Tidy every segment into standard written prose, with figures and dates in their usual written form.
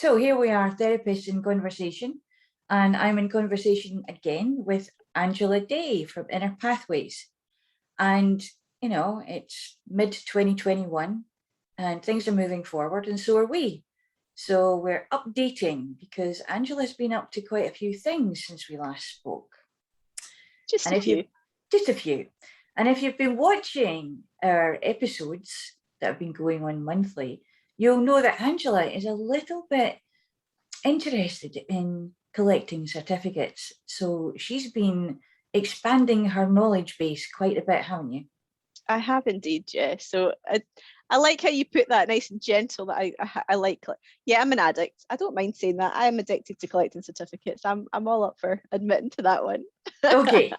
So here we are, therapists in conversation, and I'm in conversation again with Angela Daye from Inner Pathways. And, it's mid 2021 and things are moving forward, and so are we. So we're updating because Angela's been up to quite a few things since we last spoke. Just And a few. Just a few. And if you've been watching our episodes that have been going on monthly, you'll know that Angela is a little bit interested in collecting certificates. So she's been expanding her knowledge base quite a bit, haven't you? I have indeed, yeah. So I like how you put that nice and gentle. That I like. Yeah, I'm an addict. I don't mind saying that. I am addicted to collecting certificates. I'm all up for admitting to that one. Okay.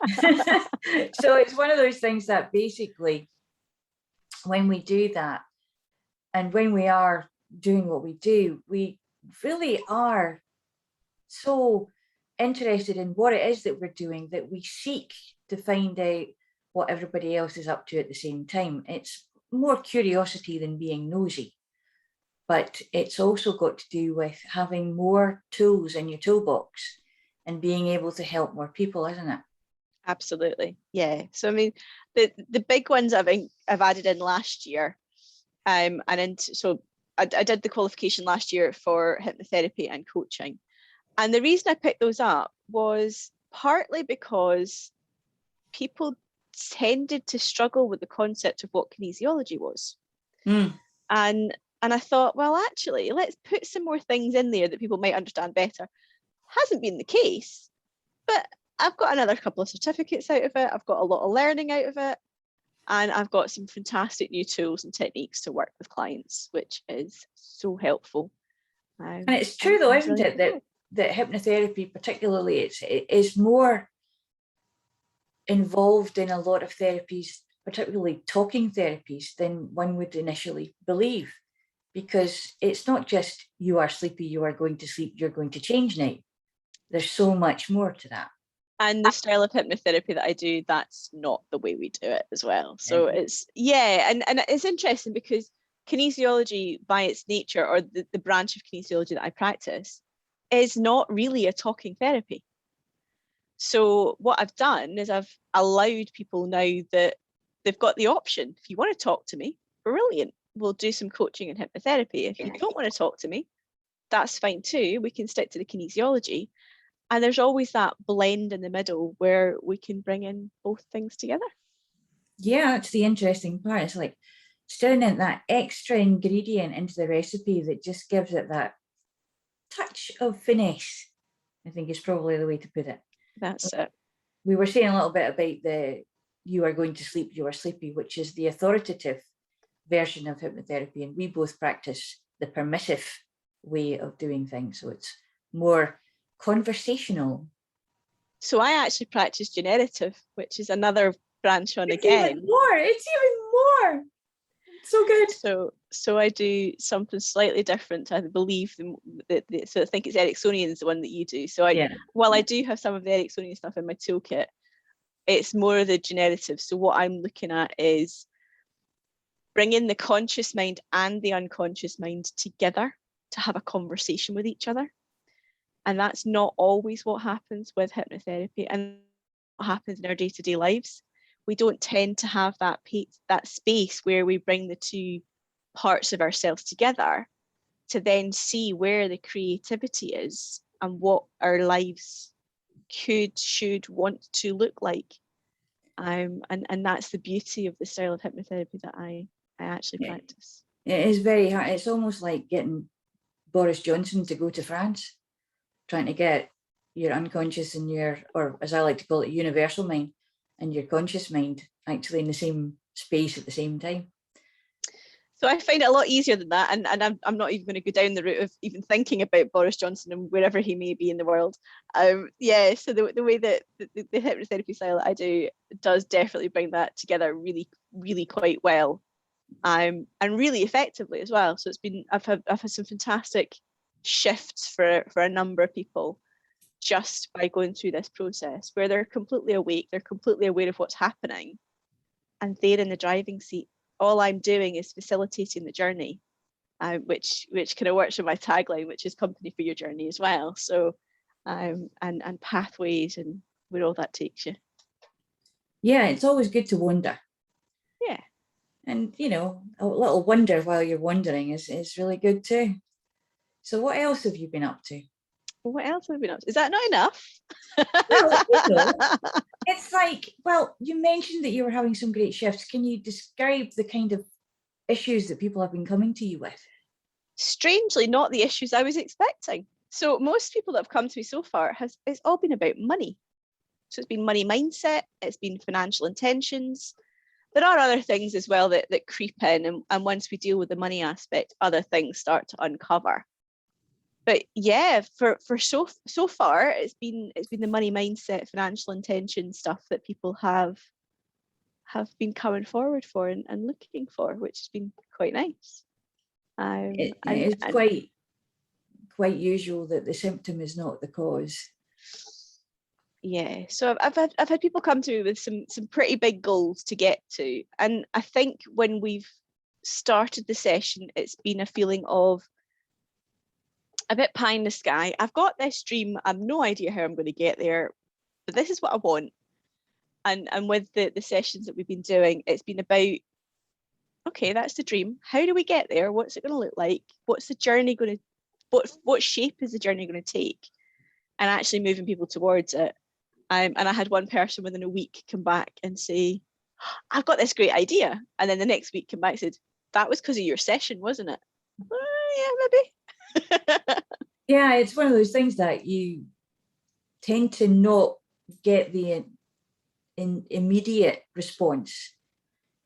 So it's one of those things that basically, when we do that, and when we are doing what we do, we really are so interested in what it is that we're doing that we seek to find out what everybody else is up to at the same time. It's more curiosity than being nosy, but it's also got to do with having more tools in your toolbox and being able to help more people, isn't it? Absolutely, yeah. So I mean, the big ones I've added in last year, so I did the qualification last year for hypnotherapy and coaching. And the reason I picked those up was partly because people tended to struggle with the concept of what kinesiology was. And I thought, well, actually, let's put some more things in there that people might understand better. Hasn't been the case, but I've got another couple of certificates out of it. I've got a lot of learning out of it. And I've got some fantastic new tools and techniques to work with clients, which is so helpful. And it's true though, isn't it, that hypnotherapy particularly it is more involved in a lot of therapies, particularly talking therapies, than one would initially believe, because it's not just you are sleepy, you are going to sleep, you're going to change now. There's so much more to that. And the style of hypnotherapy that I do, that's not the way we do it as well. So it's, and it's interesting because kinesiology by its nature, or the branch of kinesiology that I practice, is not really a talking therapy. So what I've done is I've allowed people now that they've got the option. If you want to talk to me, brilliant. We'll do some coaching and hypnotherapy. If you don't want to talk to me, that's fine too. We can stick to the kinesiology. And there's always that blend in the middle where we can bring in both things together. Yeah, that's the interesting part. It's like stirring in that extra ingredient into the recipe that just gives it that touch of finesse, I think is probably the way to put it. That's it. We were saying a little bit about the you are going to sleep, you are sleepy, which is the authoritative version of hypnotherapy. And we both practice the permissive way of doing things. So it's more conversational. So I actually practice generative, which is another branch on It's again. It's even more. So good. So I do something slightly different. I believe so I think it's Ericksonian is the one that you do. So while I do have some of the Ericksonian stuff in my toolkit, it's more the generative. So what I'm looking at is bringing the conscious mind and the unconscious mind together to have a conversation with each other. And that's not always what happens with hypnotherapy and what happens in our day-to-day lives. We don't tend to have that space where we bring the two parts of ourselves together to then see where the creativity is and what our lives could, should, want to look like. And that's the beauty of the style of hypnotherapy that I actually practice. It is very hard. It's almost like getting Boris Johnson to go to France, trying to get your unconscious and or as I like to call it, universal mind and your conscious mind actually in the same space at the same time. So I find it a lot easier than that, and I'm not even going to go down the route of even thinking about Boris Johnson and wherever he may be in the world. So the way that the hypnotherapy style that I do does definitely bring that together really, really quite well, and really effectively as well. So I've had some fantastic shifts for a number of people just by going through this process where they're completely awake, they're completely aware of what's happening, and they're in the driving seat. All I'm doing is facilitating the journey, which kind of works with my tagline, which is company for your journey as well. So, and pathways and where all that takes you. Yeah, it's always good to wonder. Yeah. And, you know, a little wonder while you're wondering is really good too. So what else have you been up to? What else have I been up to? Is that not enough? Well, you know, it's like, well, you mentioned that you were having some great shifts. Can you describe the kind of issues that people have been coming to you with? Strangely, not the issues I was expecting. So most people that have come to me so far, it's all been about money. So it's been money mindset, it's been financial intentions. There are other things as well that creep in, and once we deal with the money aspect, other things start to uncover. But yeah, for so far, it's been the money mindset, financial intention stuff that people have been coming forward for and looking for, which has been quite nice. It's quite usual that the symptom is not the cause. Yeah, so I've had people come to me with some pretty big goals to get to, and I think when we've started the session, it's been a feeling of a bit pie in the sky. I've got this dream. I've no idea how I'm going to get there, but this is what I want. And with the sessions that we've been doing, it's been about, okay, that's the dream. How do we get there? What's it going to look like? What's the journey going to? What shape is the journey going to take? And actually moving people towards it. And I had one person within a week come back and say, I've got this great idea. And then the next week come back and said, that was because of your session, wasn't it? Yeah, maybe. Yeah, it's one of those things that you tend to not get the immediate response.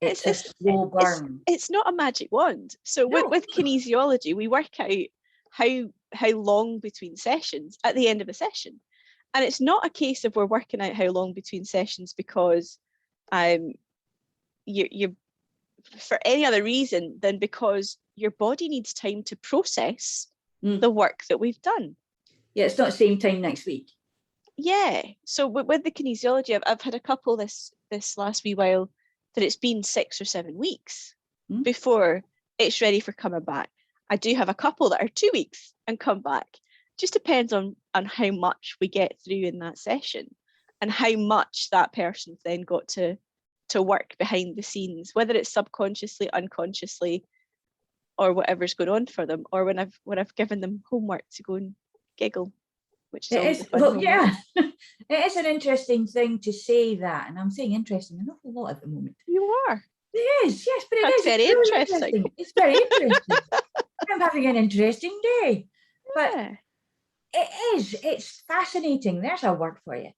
It's a slow burn. It's not a magic wand. So with kinesiology, we work out how long between sessions at the end of a session. And it's not a case of we're working out how long between sessions because you for any other reason than because your body needs time to process the work that we've done. Yeah, it's not same time next week. Yeah. So with the kinesiology, I've had a couple this last wee while that it's been 6 or 7 weeks before it's ready for coming back. I do have a couple that are 2 weeks and come back. Just depends on how much we get through in that session and how much that person's then got to work behind the scenes, whether it's subconsciously, unconsciously, or whatever's going on for them, or when I've given them homework to go and giggle, which is always a fun moment. Yeah, it is an interesting thing to say that, and I'm saying interesting an awful lot at the moment. You are. It is, yes, but That's very interesting. It's very interesting. I'm having an interesting day, but it's fascinating. There's a word for you.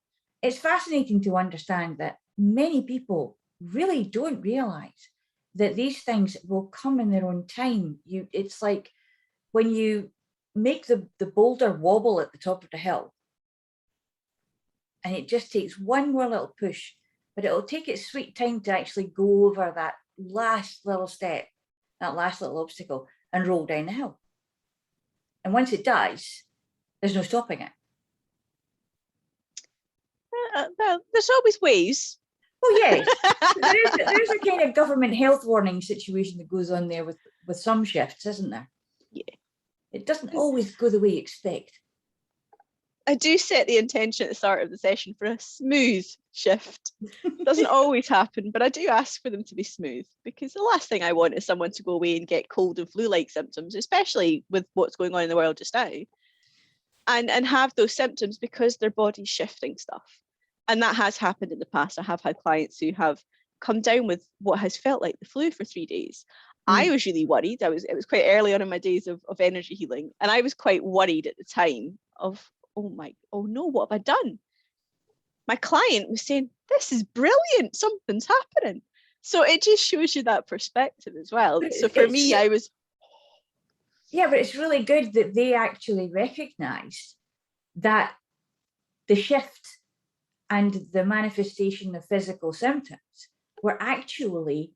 It's fascinating to understand that many people really don't realize that these things will come in their own time. It's like when you make the boulder wobble at the top of the hill, and it just takes one more little push, but it'll take its sweet time to actually go over that last little step, that last little obstacle, and roll down the hill. And once it does, there's no stopping it. Well, there's always ways. Oh yes, there's a kind of government health warning situation that goes on there with some shifts, isn't there? Yeah. It doesn't always go the way you expect. I do set the intention at the start of the session for a smooth shift. Doesn't always happen, but I do ask for them to be smooth, because the last thing I want is someone to go away and get cold and flu-like symptoms, especially with what's going on in the world just now, and have those symptoms because their body's shifting stuff. And that has happened in the past. I have had clients who have come down with what has felt like the flu for 3 days. I was really worried. It was quite early on in my days of energy healing, and I was quite worried at the time of, oh no, what have I done? My client was saying, this is brilliant, something's happening. So it just shows you that perspective as well. So for me, I was... Yeah, but it's really good that they actually recognized that the shift and the manifestation of physical symptoms were actually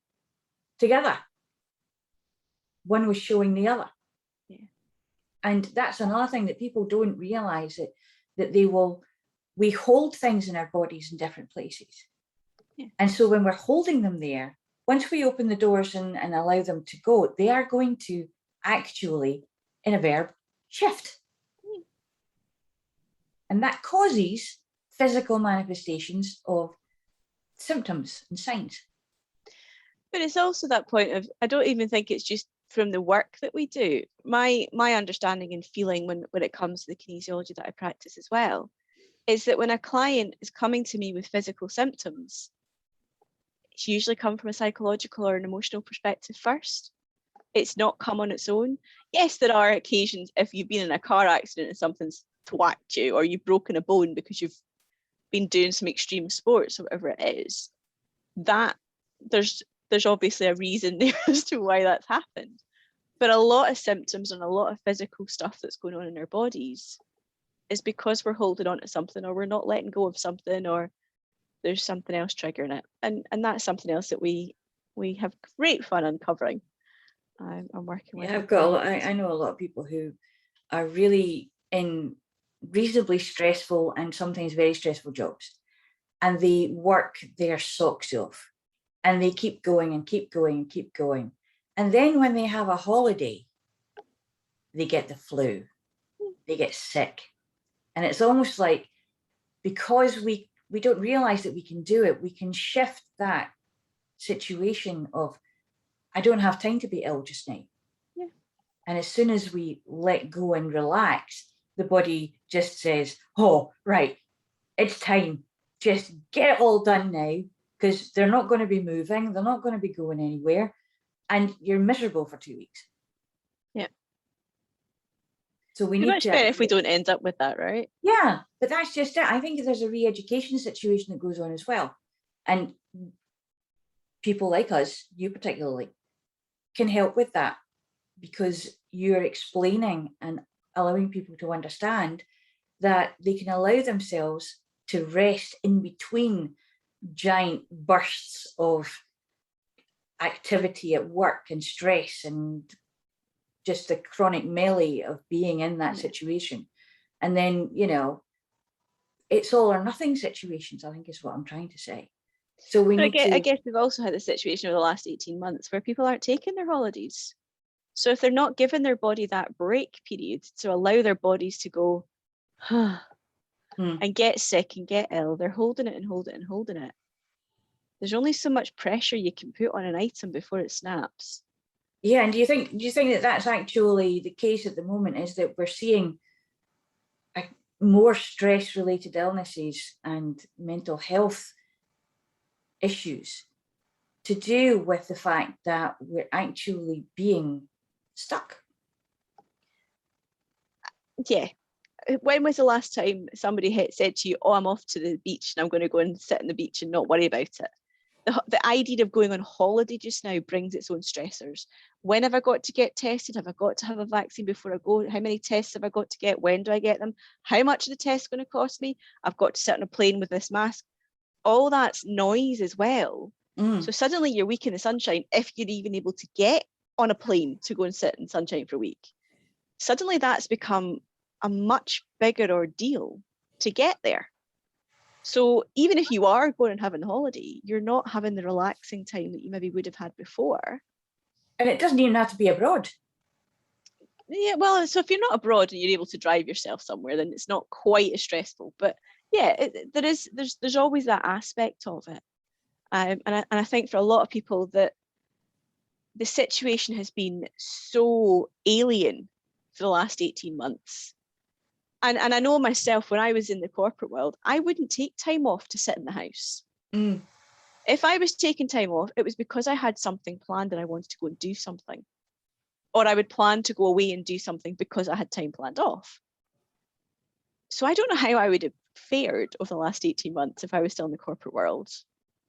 together. One was showing the other. Yeah. And that's another thing that people don't realize, that we hold things in our bodies in different places. Yeah. And so when we're holding them there, once we open the doors and allow them to go, they are going to actually, in a verb, shift. And that causes physical manifestations of symptoms and signs. But it's also that point of, I don't even think it's just from the work that we do. My understanding and feeling when it comes to the kinesiology that I practice as well, is that when a client is coming to me with physical symptoms, it's usually come from a psychological or an emotional perspective first. It's not come on its own. Yes, there are occasions if you've been in a car accident and something's thwacked you, or you've broken a bone because you've been doing some extreme sports or whatever it is, that there's obviously a reason there as to why that's happened. But a lot of symptoms and a lot of physical stuff that's going on in our bodies is because we're holding on to something, or we're not letting go of something, or there's something else triggering it. And that's something else that we have great fun uncovering. I'm working with. Yeah, I've got a lot. I know a lot of people who are really in reasonably stressful and sometimes very stressful jobs, and they work their socks off, and they keep going and keep going and keep going. And then when they have a holiday, they get the flu, they get sick. And it's almost like, because we don't realize that we can do it, we can shift that situation of, I don't have time to be ill just now. Yeah. And as soon as we let go and relax, the body just says, oh, right, it's time. Just get it all done now, because they're not going to be moving. They're not going to be going anywhere. And you're miserable for 2 weeks. Yeah. So we need need much better if we don't end up with that, right? Yeah, but that's just it. I think there's a re-education situation that goes on as well. And people like us, you particularly, can help with that, because you're explaining and allowing people to understand that they can allow themselves to rest in between giant bursts of activity at work and stress and just the chronic melee of being in that situation. And then, it's all or nothing situations, I think, is what I'm trying to say. So I guess we've also had a situation over the last 18 months where people aren't taking their holidays. So if they're not giving their body that break period to allow their bodies to go and get sick and get ill, they're holding it and holding it and holding it. There's only so much pressure you can put on an item before it snaps. Yeah, and do you think that that's actually the case at the moment, is that we're seeing more stress-related illnesses and mental health issues to do with the fact that we're actually being stuck? Yeah. When was the last time somebody had said to you, oh, I'm off to the beach and I'm going to go and sit on the beach and not worry about it? The idea of going on holiday just now brings its own stressors. When have I got to get tested? Have I got to have a vaccine before I go? How many tests have I got to get? When do I get them? How much are the tests going to cost me? I've got to sit on a plane with this mask. All that's noise as well. So suddenly you're weak in the sunshine, if you're even able to get on a plane to go and sit in sunshine for a week. Suddenly that's become a much bigger ordeal to get there. So even if you are going and having a holiday, you're not having the relaxing time that you maybe would have had before. And it doesn't even have to be abroad. Yeah, well, so if you're not abroad and you're able to drive yourself somewhere, then it's not quite as stressful. But yeah, there's always that aspect of it. And I think for a lot of people that the situation has been so alien for the last 18 months. And I know myself, when I was in the corporate world, I wouldn't take time off to sit in the house. If I was taking time off, it was because I had something planned and I wanted to go and do something. Or I would plan to go away and do something because I had time planned off. So I don't know how I would have fared over the last 18 months if I was still in the corporate world,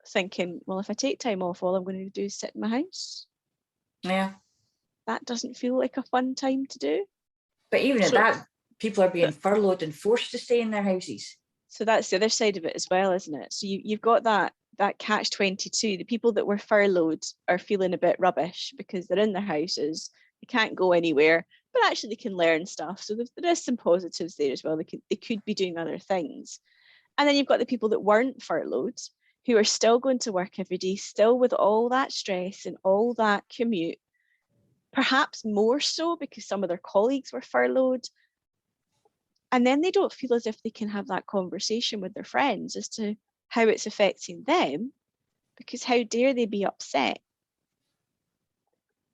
thinking, well, if I take time off, all I'm going to do is sit in my house. Yeah. That doesn't feel like a fun time to do. But even at that, people are being furloughed and forced to stay in their houses. So that's the other side of it as well, isn't it? So you've got that catch-22. The people that were furloughed are feeling a bit rubbish because they're in their houses, they can't go anywhere, but actually they can learn stuff. So there is some positives there as well. They could be doing other things. And then you've got the people that weren't furloughed, who are still going to work every day, still with all that stress and all that commute, perhaps more so because some of their colleagues were furloughed. And then they don't feel as if they can have that conversation with their friends as to how it's affecting them, because how dare they be upset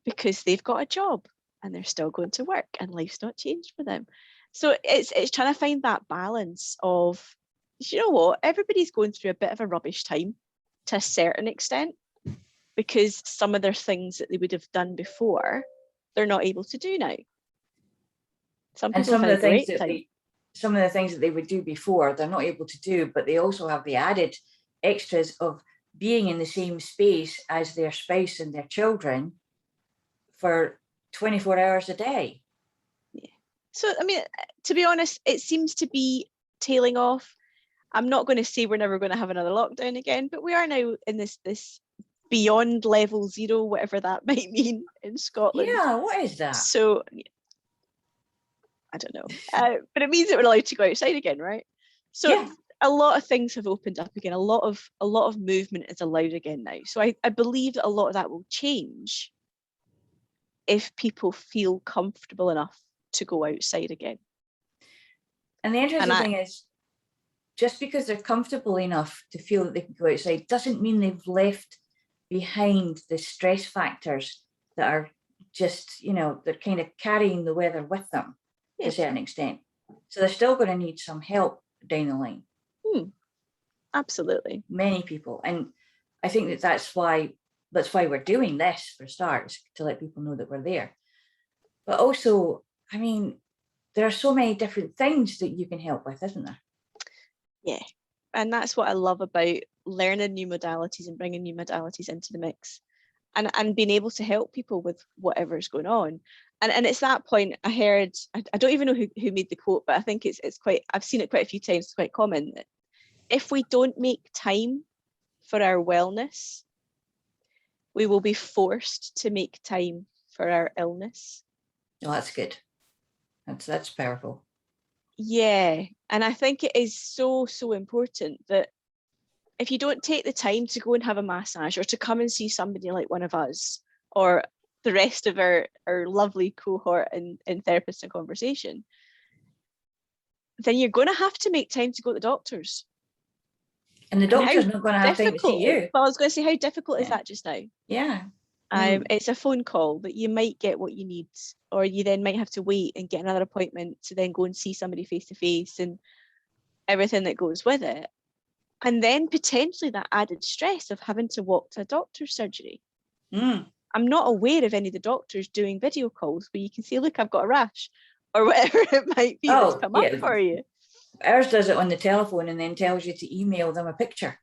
because they've got a job and they're still going to work and life's not changed for them. So it's trying to find that balance of, you know what, everybody's going through a bit of a rubbish time to a certain extent, because some of their things that they would have done before, they're not able to do now. Some people have had a great time. Some of the things that they would do before, they're not able to do, but they also have the added extras of being in the same space as their spouse and their children for 24 hours a day. Yeah. So, I mean, to be honest, it seems to be tailing off. I'm not going to say we're never going to have another lockdown again, but we are now in this beyond level 0, whatever that might mean in Scotland. Yeah, what is that? So, I don't know. But it means that we're allowed to go outside again, right? So yeah. A lot of things have opened up again. A lot of movement is allowed again now. So I believe that a lot of that will change if people feel comfortable enough to go outside again. And the interesting thing is, just because they're comfortable enough to feel that they can go outside doesn't mean they've left behind the stress factors that are just, they're kind of carrying the weather with them to a certain extent. So they're still going to need some help down the line. Absolutely. Many people. And I think that's why we're doing this, for starts, to let people know that we're there. But also, I mean, there are so many different things that you can help with, isn't there? Yeah. And that's what I love about learning new modalities and bringing new modalities into the mix, and being able to help people with whatever's going on. And it's that point I heard, I don't even know who made the quote, but I think it's quite, I've seen it quite a few times, it's quite common, that if we don't make time for our wellness, we will be forced to make time for our illness. Oh, that's good. That's powerful. Yeah. And I think it is so, so important that if you don't take the time to go and have a massage, or to come and see somebody like one of us, or the rest of our lovely cohort in Therapist and Conversation, then you're going to have to make time to go to the doctors. And the doctor's not going to have time to see you. Well, I was going to say, how difficult is that just now? Yeah. It's a phone call that you might get what you need, or you then might have to wait and get another appointment to then go and see somebody face to face, and everything that goes with it. And then potentially that added stress of having to walk to a doctor's surgery. I'm not aware of any of the doctors doing video calls where you can say, look, I've got a rash, or whatever it might be that's come up for you. Ours does it on the telephone and then tells you to email them a picture.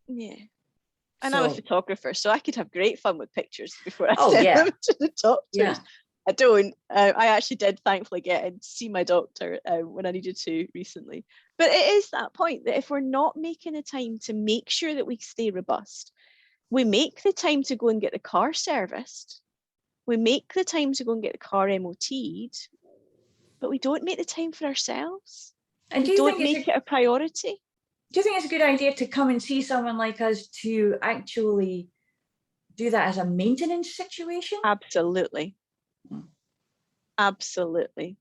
Yeah. And I'm a photographer, so I could have great fun with pictures before I send them to the doctors. Yeah. I don't. I actually did thankfully get in to see my doctor when I needed to recently. But it is that point that if we're not making the time to make sure that we stay robust, we make the time to go and get the car serviced, we make the time to go and get the car MOT'd, but we don't make the time for ourselves. And we don't make it a priority. Do you think it's a good idea to come and see someone like us to actually do that as a maintenance situation? Absolutely. Absolutely.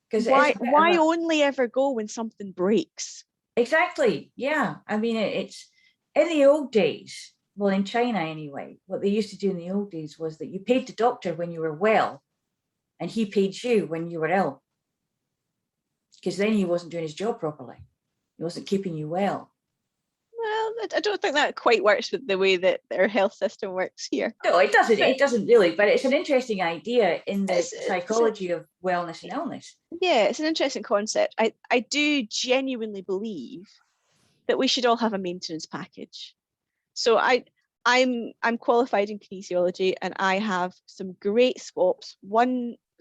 Because why only ever go when something breaks? Exactly. Yeah. I mean, it's in the old days, well, in China anyway, what they used to do in the old days was that you paid the doctor when you were well, and he paid you when you were ill. Because then he wasn't doing his job properly. He wasn't keeping you well. Well, I don't think that quite works with the way that our health system works here. No, it doesn't. It doesn't really. But it's an interesting idea in the psychology of wellness and illness. Yeah, it's an interesting concept. I do genuinely believe that we should all have a maintenance package. So I'm qualified in kinesiology, and I have some great swaps.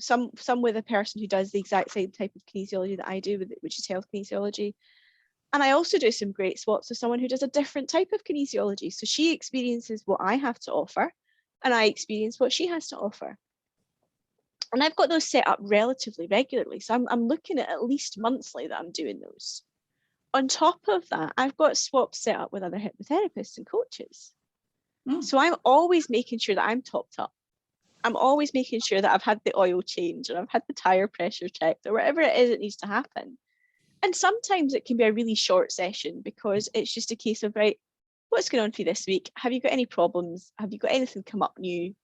Some with a person who does the exact same type of kinesiology that I do, which is health kinesiology. And I also do some great swaps with someone who does a different type of kinesiology. So she experiences what I have to offer, and I experience what she has to offer. And I've got those set up relatively regularly. So I'm looking at least monthly that I'm doing those. On top of that, I've got swaps set up with other hypnotherapists and coaches. So I'm always making sure that I'm topped up. I'm always making sure that I've had the oil change, or I've had the tire pressure checked, or whatever it is that needs to happen. And sometimes it can be a really short session, because it's just a case of, right, what's going on for you this week? Have you got any problems? Have you got anything come up new?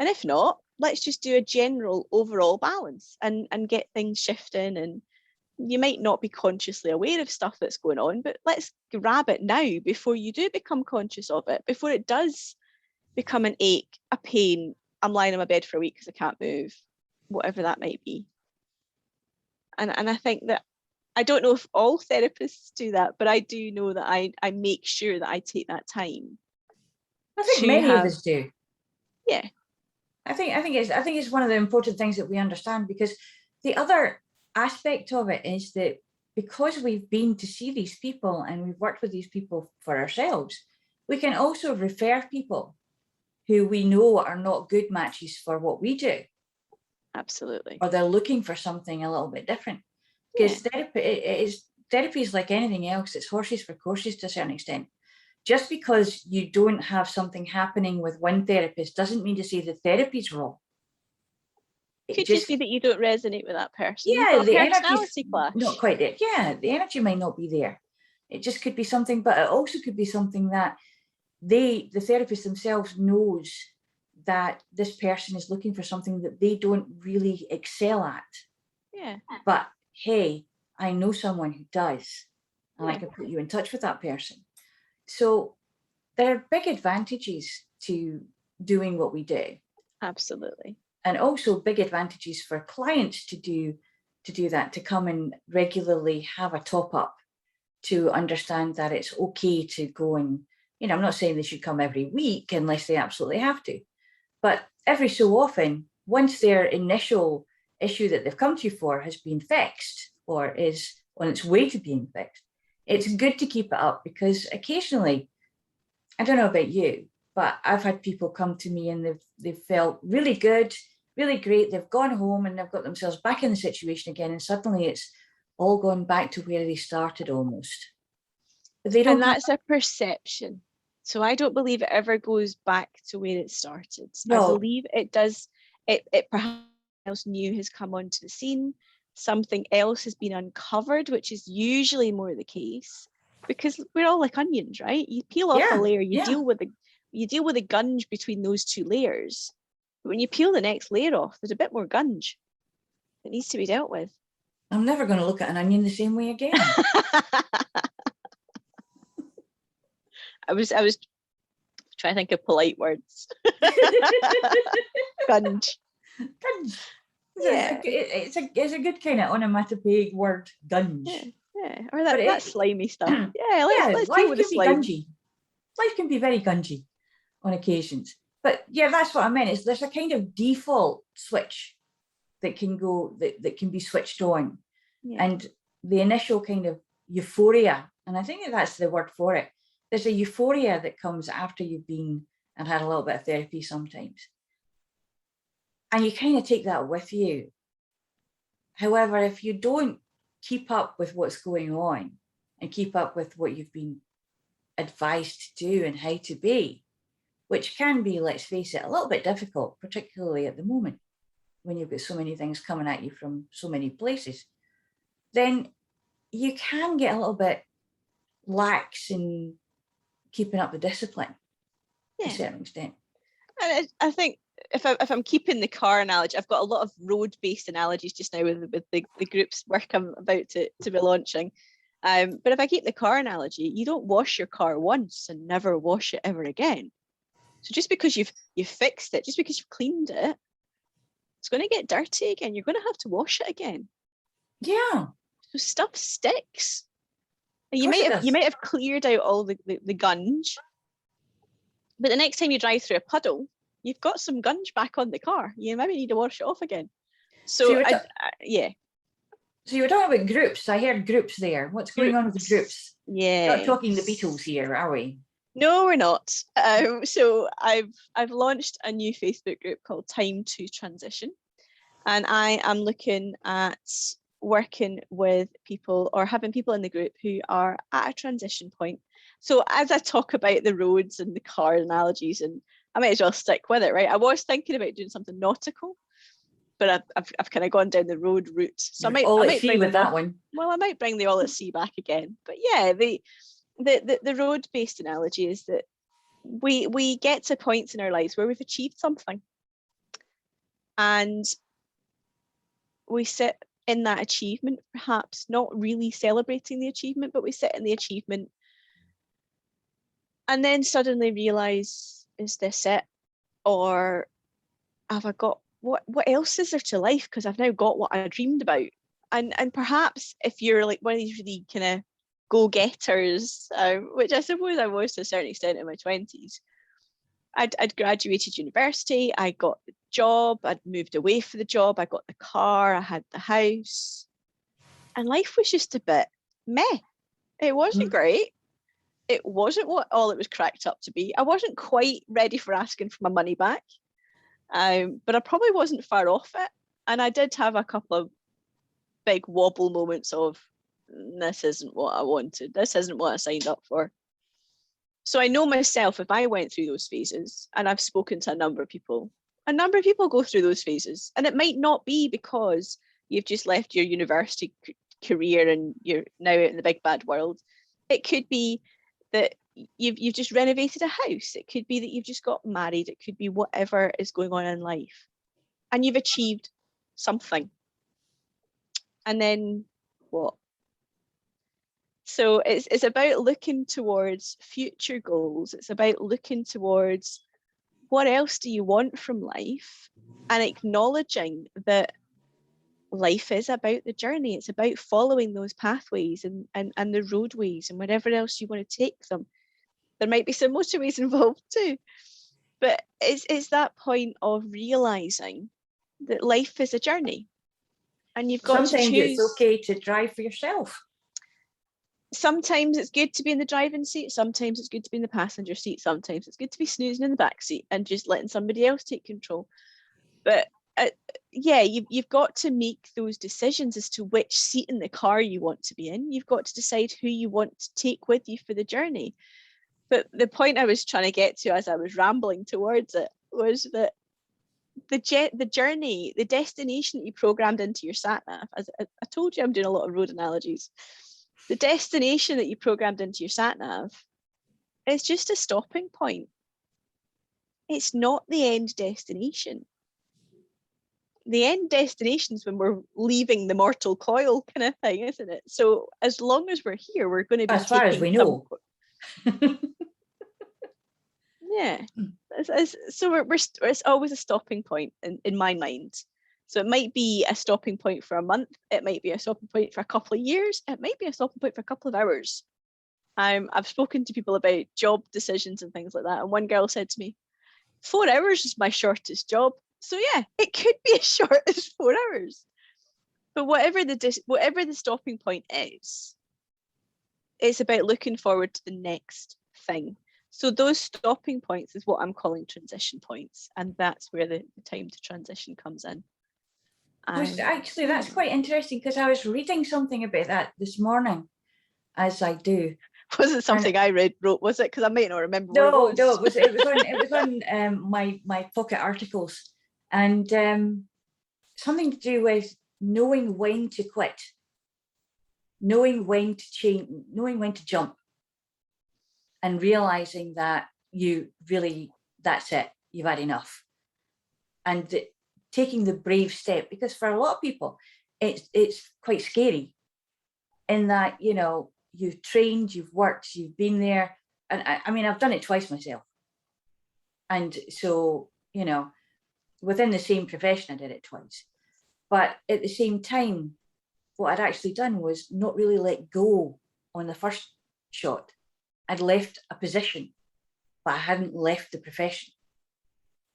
And if not, let's just do a general overall balance and get things shifting. And you might not be consciously aware of stuff that's going on, but let's grab it now before you do become conscious of it, before it does become an ache, a pain. I'm lying in my bed for a week because I can't move, whatever that might be. And I think that, I don't know if all therapists do that, but I do know that I make sure that I take that time. I think many of us do. Yeah. I think it's one of the important things that we understand, because the other aspect of it is that because we've been to see these people and we've worked with these people for ourselves, we can also refer people who we know are not good matches for what we do. Absolutely. Or they're looking for something a little bit different. Because therapy is like anything else. It's horses for courses to a certain extent. Just because you don't have something happening with one therapist doesn't mean to say the therapy's wrong. It could just be that you don't resonate with that person. Yeah, the personality clash. Not quite there. Yeah, the energy might not be there. It just could be something, but it also could be something that the therapist themselves knows that this person is looking for something that they don't really excel at. Yeah. But hey, I know someone who does, and I can put you in touch with that person. So there are big advantages to doing what we do. Absolutely. And also big advantages for clients to do that, to come and regularly have a top up, to understand that it's okay to go and, I'm not saying they should come every week unless they absolutely have to, but every so often, once their initial issue that they've come to you for has been fixed or is on its way to being fixed, it's good to keep it up, because occasionally, I don't know about you, but I've had people come to me and they've felt really good, really great. They've gone home and they've got themselves back in the situation again, and suddenly it's all gone back to where they started almost. But they don't. And that's a perception. So I don't believe it ever goes back to where it started. No. I believe it does. It perhaps else new has come onto the scene. Something else has been uncovered, which is usually more the case, because we're all like onions, right? You peel off a layer, you deal with the gunge between those two layers. But when you peel the next layer off, there's a bit more gunge that needs to be dealt with. I'm never going to look at an onion the same way again. I was trying to think of polite words. Gunge. Gunge. Yeah. It's a good kind of onomatopoeic word, gunge. Yeah. Or that slimy stuff. Let's deal with the slime. Gungy. Life can be very gungy on occasions. But yeah, that's what I meant. Is there's a kind of default switch that can be switched on. Yeah. And the initial kind of euphoria, and I think that's the word for it. There's a euphoria that comes after you've been and had a little bit of therapy sometimes. And you kind of take that with you. However, if you don't keep up with what's going on and keep up with what you've been advised to do and how to be, which can be, let's face it, a little bit difficult, particularly at the moment when you've got so many things coming at you from so many places, then you can get a little bit lax in keeping up the discipline to a certain extent. And I think if I'm keeping the car analogy, I've got a lot of road-based analogies just now with the group's work I'm about to be launching. But if I keep the car analogy, you don't wash your car once and never wash it ever again. So just because you've fixed it, just because you've cleaned it, it's going to get dirty again. You're going to have to wash it again. Yeah. So stuff sticks. You might have cleared out all the gunge, but the next time you drive through a puddle, you've got some gunge back on the car. You maybe need to wash it off again. So yeah. So you were talking about groups. I heard groups there. What's going on with the groups? Yeah. Not talking the Beatles here, are we? No, we're not. So I've launched a new Facebook group called Time to Transition, and I am looking at working with people or having people in the group who are at a transition point, So as I talk about the roads and the car analogies, and I might as well stick with it, right? I was thinking about doing something nautical, but I've kind of gone down the road route. So I might bring with that one. Well, I might bring the all at sea back again. But yeah, the road-based analogy is that we get to points in our lives where we've achieved something, and we sit in that achievement, perhaps not really celebrating the achievement, but we sit in the achievement and then suddenly realize, is this it? Or have I got, what else is there to life? Because I've now got what I dreamed about. And perhaps if you're like one of these really kind of go-getters, which I suppose I was to a certain extent in my 20s, I'd graduated university, I got the job, I'd moved away for the job, I got the car, I had the house, and life was just a bit meh. It wasn't great. It wasn't what all it was cracked up to be. I wasn't quite ready for asking for my money back, but I probably wasn't far off it. And I did have a couple of big wobble moments of, this isn't what I wanted. This isn't what I signed up for. So I know myself, if I went through those phases, and I've spoken to a number of people go through those phases. And it might not be because you've just left your university career and you're now out in the big bad world. It could be that you've just renovated a house. It could be that you've just got married. It could be whatever is going on in life. And you've achieved something. And then what? So it's about looking towards future goals. It's about looking towards what else do you want from life, and acknowledging that life is about the journey. It's about following those pathways and the roadways and wherever else you want to take them. There might be some motorways involved too, but it's that point of realizing that life is a journey, and you've got sometimes to choose. It's okay to drive for yourself. Sometimes it's good to be in the driving seat. Sometimes it's good to be in the passenger seat. Sometimes it's good to be snoozing in the back seat and just letting somebody else take control. But yeah, you've got to make those decisions as to which seat in the car you want to be in. You've got to decide who you want to take with you for the journey. But the point I was trying to get to as I was rambling towards it was that the journey, the destination that you programmed into your sat nav, as I told you, I'm doing a lot of road analogies. The destination that you programmed into your sat nav is just a stopping point. It's not the end destination. The end destination is when we're leaving the mortal coil, kind of thing, isn't it? So as long as we're here, we're going to be, as far as we know. Yeah. So it's always a stopping point in my mind. So it might be a stopping point for a month. It might be a stopping point for a couple of years. It might be a stopping point for a couple of hours. I've spoken to people about job decisions and things like that. And one girl said to me, 4 hours is my shortest job. So yeah, it could be as short as 4 hours. But whatever the stopping point is, it's about looking forward to the next thing. So those stopping points is what I'm calling transition points. And that's where the time to transition comes in. Actually, that's quite interesting, because I was reading something about that this morning, as I do. Was it something I wrote? Was it? Because I might not remember what it was. No, it was on my pocket articles, and something to do with knowing when to quit, knowing when to change, knowing when to jump, and realizing that that's it, you've had enough, and taking the brave step, because for a lot of people it's quite scary, in that, you've trained, you've worked, you've been there, and I mean, I've done it twice myself, and so within the same profession I did it twice, but at the same time what I'd actually done was not really let go on the first shot. I'd left a position, but I hadn't left the profession,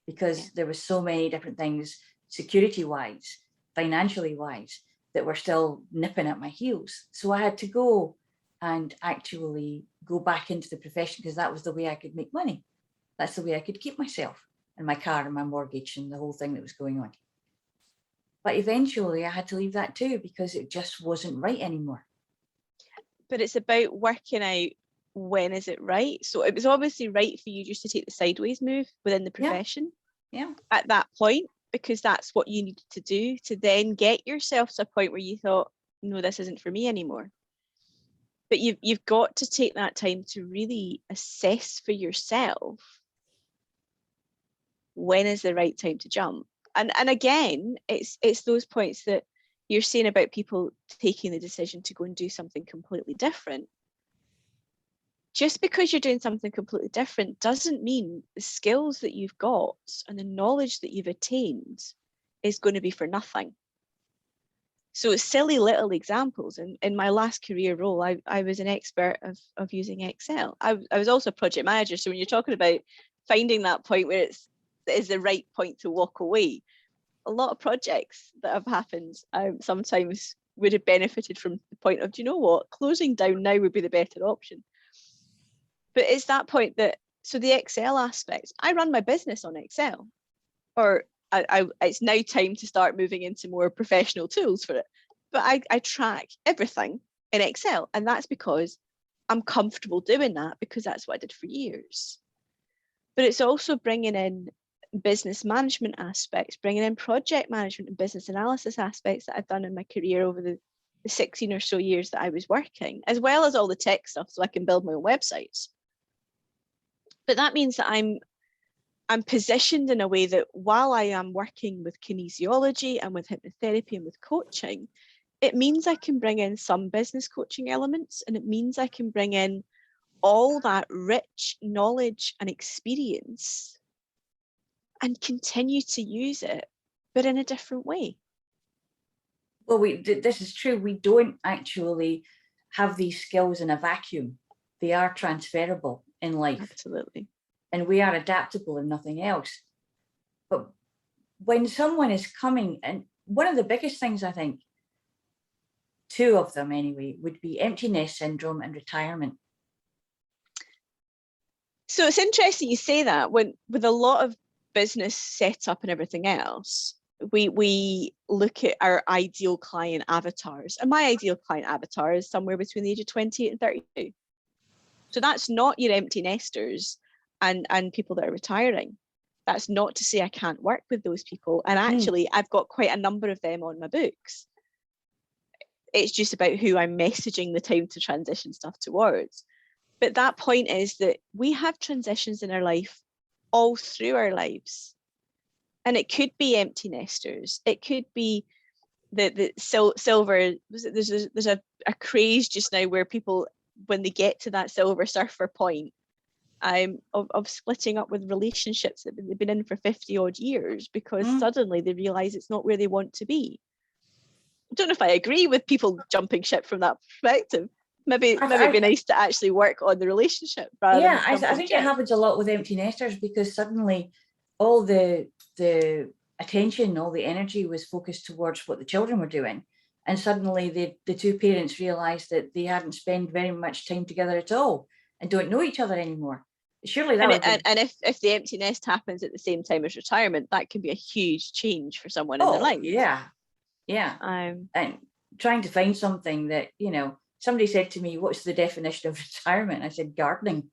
because there was so many different things, security wise, financially wise, that were still nipping at my heels. So I had to go and actually go back into the profession, because that was the way I could make money. That's the way I could keep myself and my car and my mortgage and the whole thing that was going on. But eventually I had to leave that too, because it just wasn't right anymore. But it's about working out when is it right? So it was obviously right for you just to take the sideways move within the profession at that point, because that's what you needed to do to then get yourself to a point where you thought, no, this isn't for me anymore. But you've got to take that time to really assess for yourself, when is the right time to jump. And again, it's those points that you're saying about people taking the decision to go and do something completely different. Just because you're doing something completely different doesn't mean the skills that you've got and the knowledge that you've attained is going to be for nothing. So silly little examples. In my last career role, I was an expert of using Excel. I was also a project manager. So when you're talking about finding that point where it is the right point to walk away, a lot of projects that have happened sometimes would have benefited from the point of, do you know what, closing down now would be the better option. But it's that point that, so the Excel aspect, I run my business on Excel, or it's now time to start moving into more professional tools for it. But I track everything in Excel, and that's because I'm comfortable doing that, because that's what I did for years. But it's also bringing in business management aspects, bringing in project management and business analysis aspects that I've done in my career over the 16 or so years that I was working, as well as all the tech stuff, so I can build my own websites. But that means that I'm positioned in a way that while I am working with kinesiology and with hypnotherapy and with coaching, it means I can bring in some business coaching elements, and it means I can bring in all that rich knowledge and experience and continue to use it, but in a different way. Well, this is true. We don't actually have these skills in a vacuum. They are transferable in life. Absolutely. And we are adaptable and nothing else. But when someone is coming, and one of the biggest things, I think, two of them anyway, would be empty nest syndrome and retirement. So it's interesting you say that. When with a lot of business setup and everything else, we look at our ideal client avatars, and my ideal client avatar is somewhere between the age of 28 and 32. So that's not your empty nesters and people that are retiring. That's not to say I can't work with those people. And actually, I've got quite a number of them on my books. It's just about who I'm messaging the time to transition stuff towards. But that point is that we have transitions in our life all through our lives. And it could be empty nesters. It could be the silver. There's a craze just now where people, when they get to that silver surfer point, of splitting up with relationships that they've been in for 50 odd years, because suddenly they realize it's not where they want to be. I don't know if I agree with people jumping ship from that perspective. Maybe it'd be nice to actually work on the relationship rather than I think it happens a lot with empty nesters, because suddenly all the attention, all the energy was focused towards what the children were doing, and suddenly the two parents realized that they hadn't spent very much time together at all and don't know each other anymore. Surely that and if the empty nest happens at the same time as retirement, that can be a huge change for someone in their life. And trying to find something that, somebody said to me, what's the definition of retirement? I said, gardening.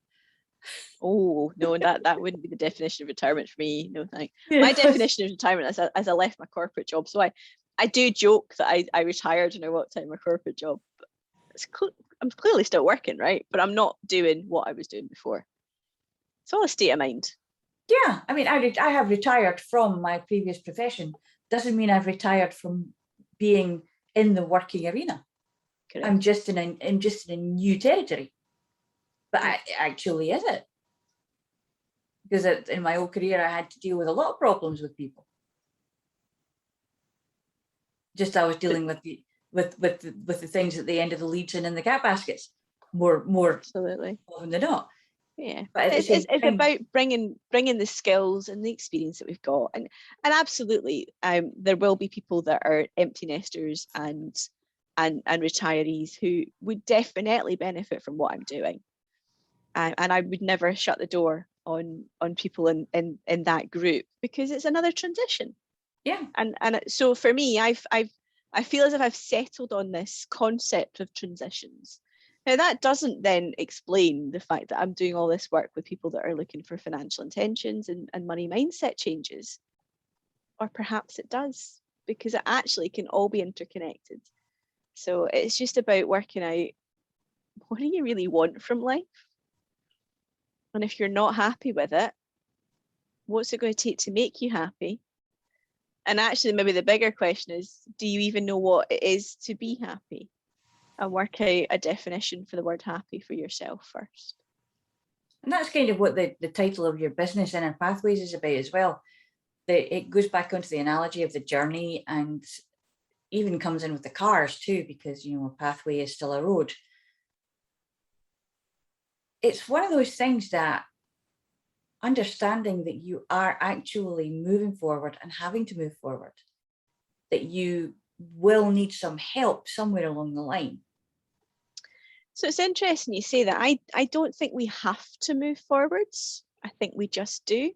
Oh, no, that wouldn't be the definition of retirement for me. No, thanks. My definition of retirement as I left my corporate job. So I do joke that I retired and I walked out of my corporate job. I'm clearly still working, right? But I'm not doing what I was doing before. It's all a state of mind. Yeah, I mean, I have retired from my previous profession. Doesn't mean I've retired from being in the working arena. Correct. I'm just in a new territory. But actually, is it? Because in my old career, I had to deal with a lot of problems with people. Just I was dealing with the things at the end of the leads and in the cat baskets more absolutely often than not. Yeah, but it's about bringing the skills and the experience that we've got, and absolutely, there will be people that are empty nesters and retirees who would definitely benefit from what I'm doing, and I would never shut the door on people in that group, because it's another transition. Yeah, and so for me, I feel as if I've settled on this concept of transitions. Now, that doesn't then explain the fact that I'm doing all this work with people that are looking for financial intentions and money mindset changes. Or perhaps it does, because it actually can all be interconnected. So it's just about working out, what do you really want from life? And if you're not happy with it, what's it going to take to make you happy? And actually, maybe the bigger question is, do you even know what it is to be happy? And work out a definition for the word happy for yourself first. And that's kind of what the title of your business, Inner Pathways, is about as well. It goes back onto the analogy of the journey, and even comes in with the cars too, because, you know, a pathway is still a road. It's one of those things that understanding that you are actually moving forward and having to move forward, that you will need some help somewhere along the line. So it's interesting you say that. I don't think we have to move forwards. I think we just do.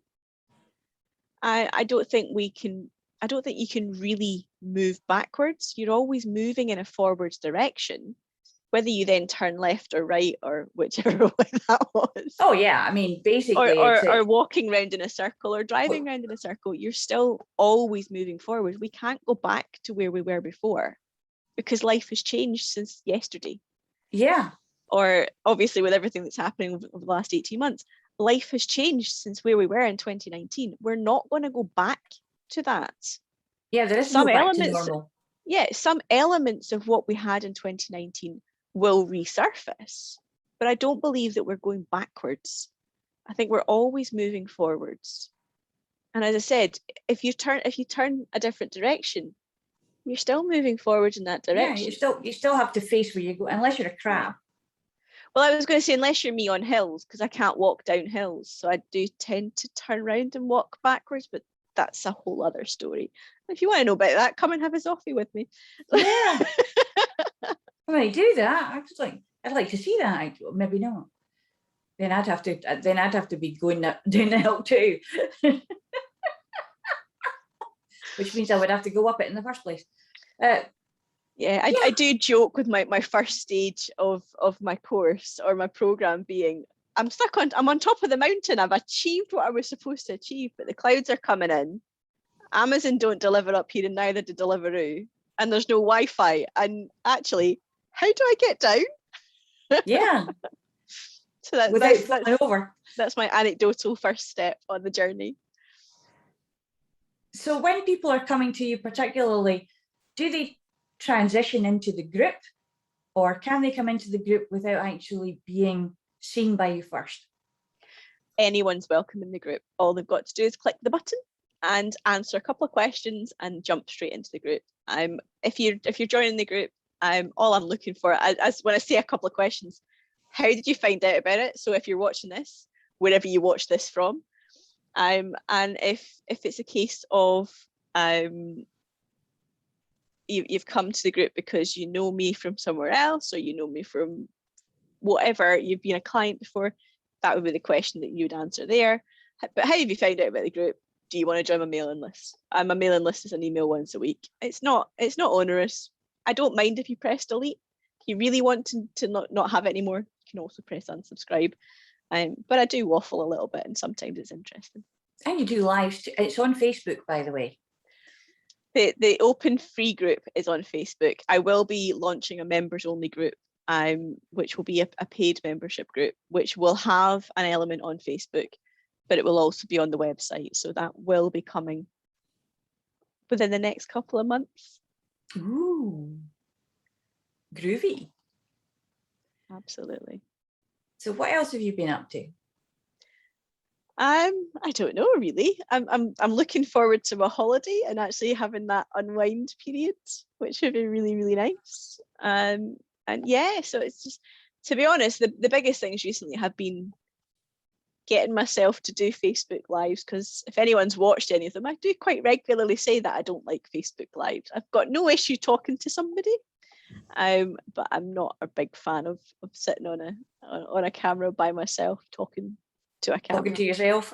I don't think you can really move backwards. You're always moving in a forwards direction, whether you then turn left or right or whichever way that was. Oh yeah, I mean, basically, or walking around in a circle or driving around in a circle, you're still always moving forward. We can't go back to where we were before, because life has changed since yesterday. Yeah. Or obviously with everything that's happening over the last 18 months, life has changed since where we were in 2019. We're not going to go back to that. Yeah, there is some elements, back to normal. Yeah, some elements of what we had in 2019 will resurface, but I don't believe that we're going backwards. I think we're always moving forwards. And as I said, if you turn a different direction, you're still moving forward in that direction. Yeah, you still have to face where you go, unless you're a crab. Well, I was going to say, unless you're me on hills, because I can't walk down hills. So I do tend to turn around and walk backwards, but that's a whole other story. If you want to know about that, come and have a Zoffy with me. Yeah. When I do that, I'd like to see that. Maybe not. Then I'd have to be going down the hill too. Which means I would have to go up it in the first place. I do joke with my first stage of my course or my program being, I'm on top of the mountain. I've achieved what I was supposed to achieve, but the clouds are coming in. Amazon don't deliver up here, and neither do Deliveroo, and there's no Wi-Fi. And actually, how do I get down? Yeah. So that's my anecdotal first step on the journey. So when people are coming to you particularly, do they transition into the group, or can they come into the group without actually being seen by you first? Anyone's welcome in the group. All they've got to do is click the button and answer a couple of questions and jump straight into the group. If you're joining the group, all I'm looking for, as when I say a couple of questions, how did you find out about it? So if you're watching this, wherever you watch this from, and if it's a case of you've come to the group because you know me from somewhere else, or you know me from whatever, you've been a client before, that would be the question that you'd answer there. But how have you found out about the group? Do you want to join my mailing list? My mailing list is an email once a week. It's not onerous. I don't mind if you press delete. If you really want to not have it anymore, you can also press unsubscribe. But I do waffle a little bit, and sometimes it's interesting. And you do lives too. It's on Facebook, by the way. The open free group is on Facebook. I will be launching a members only group, which will be a paid membership group, which will have an element on Facebook, but it will also be on the website. So that will be coming within the next couple of months. Ooh, groovy. Absolutely. So what else have you been up to? I don't know really. I'm looking forward to a holiday and actually having that unwind period, which would be really, really nice. And yeah, so it's just, to be honest, the biggest things recently have been getting myself to do Facebook Lives, because if anyone's watched any of them, I do quite regularly say that I don't like Facebook Lives. I've got no issue talking to somebody, but I'm not a big fan of sitting on a camera by myself talking to a camera. Talking to yourself.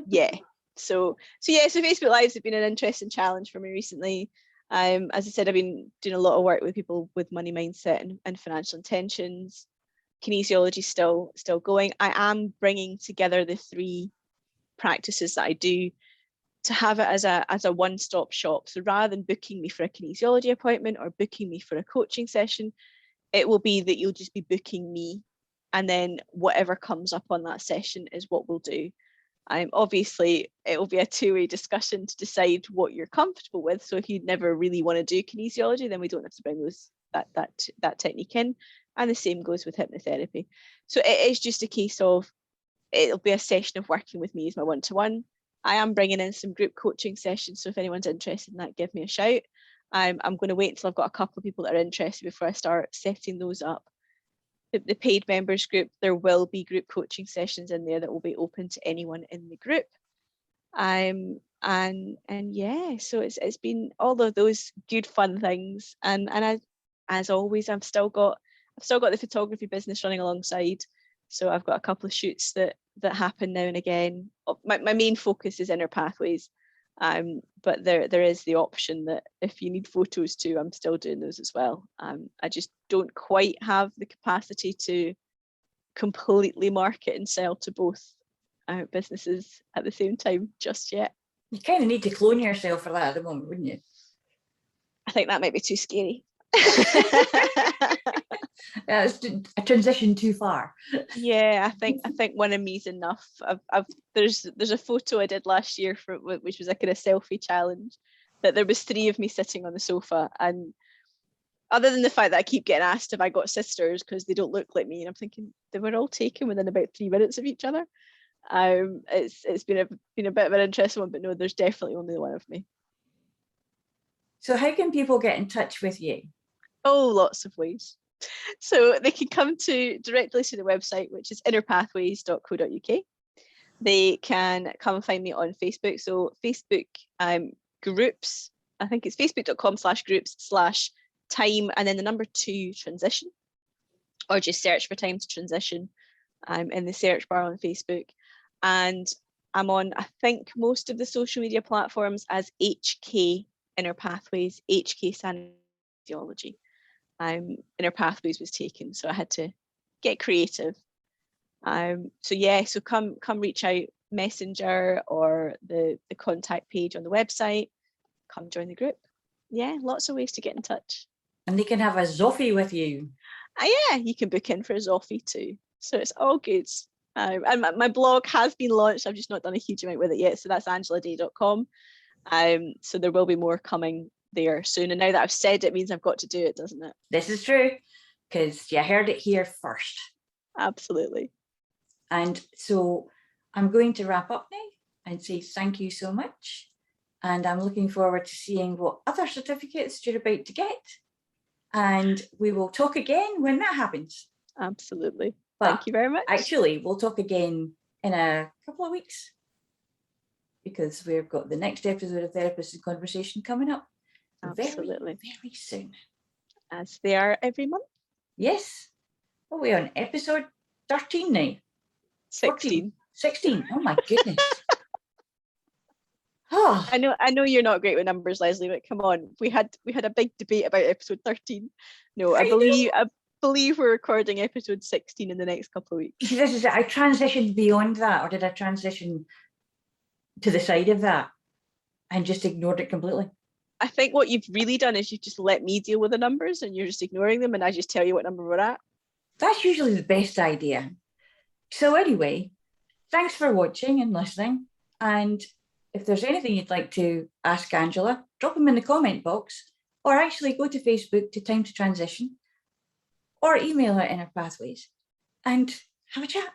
Yeah. So Facebook Lives have been an interesting challenge for me recently. As I said, I've been doing a lot of work with people with money mindset and financial intentions. Kinesiology still going. I am bringing together the 3 practices that I do to have it as a one-stop shop. So rather than booking me for a kinesiology appointment or booking me for a coaching session, it will be that you'll just be booking me, and then whatever comes up on that session is what we'll do. Obviously, it will be a 2-way discussion to decide what you're comfortable with. So if you never really want to do kinesiology, then we don't have to bring that technique in. And the same goes with hypnotherapy. So it is just a case of, it'll be a session of working with me as my one-to-one. I am bringing in some group coaching sessions. So if anyone's interested in that, give me a shout. I'm going to wait until I've got a couple of people that are interested before I start setting those up. The paid members group, there will be group coaching sessions in there that will be open to anyone in the group. And yeah, so it's been all of those good fun things. And as always, I've still got the photography business running alongside. So I've got a couple of shoots that happen now and again. My main focus is inner pathways. But there is the option that if you need photos too, I'm still doing those as well. I just don't quite have the capacity to completely market and sell to both businesses at the same time just yet. You kind of need to clone yourself for that at the moment, wouldn't you? I think that might be too scary. It's a transition too far. Yeah, I think one of me's enough. There's a photo I did last year which was a kind of selfie challenge, that there was 3 of me sitting on the sofa, and other than the fact that I keep getting asked if I got sisters because they don't look like me, and I'm thinking they were all taken within about 3 minutes of each other. It's been a bit of an interesting one, but no, there's definitely only one of me. So how can people get in touch with you? Oh, lots of ways. So they can come directly to the website, which is innerpathways.co.uk. They can come and find me on Facebook. So Facebook groups, I think it's facebook.com/groups/time and then the number 2 transition, or just search for time to transition in the search bar on Facebook. And I'm on, I think, most of the social media platforms as HK Inner Pathways, HK Kinesiology. Inner Pathways was taken, so I had to get creative. So yeah, so come reach out, Messenger or the contact page on the website. Come join the group. Yeah, lots of ways to get in touch. And they can have a zoffie with you. Yeah, you can book in for a zoffie too. So it's all good. And my blog has been launched. I've just not done a huge amount with it yet. So that's AngelaDaye.com. So there will be more coming there soon. And now that I've said it, means I've got to do it, doesn't it? This is true, because you heard it here first. Absolutely. And so I'm going to wrap up now and say thank you so much. And I'm looking forward to seeing what other certificates you're about to get. And we will talk again when that happens. Absolutely. But thank you very much. Actually, we'll talk again in a couple of weeks, because we've got the next episode of Therapist and Conversation coming up. Absolutely. Very, very soon. As they are every month. Yes. Are we on episode 13 now? 16. 16. Oh my goodness. Oh. I know you're not great with numbers, Leslie, but come on. We had a big debate about episode 13. No, I believe we're recording episode 16 in the next couple of weeks. This is it. I transitioned beyond that, or did I transition to the side of that and just ignored it completely? I think what you've really done is you've just let me deal with the numbers and you're just ignoring them, and I just tell you what number we're at. That's usually the best idea. So anyway, thanks for watching and listening. And if there's anything you'd like to ask Angela, drop them in the comment box, or actually go to Facebook to Time to Transition, or email her Inner Pathways and have a chat.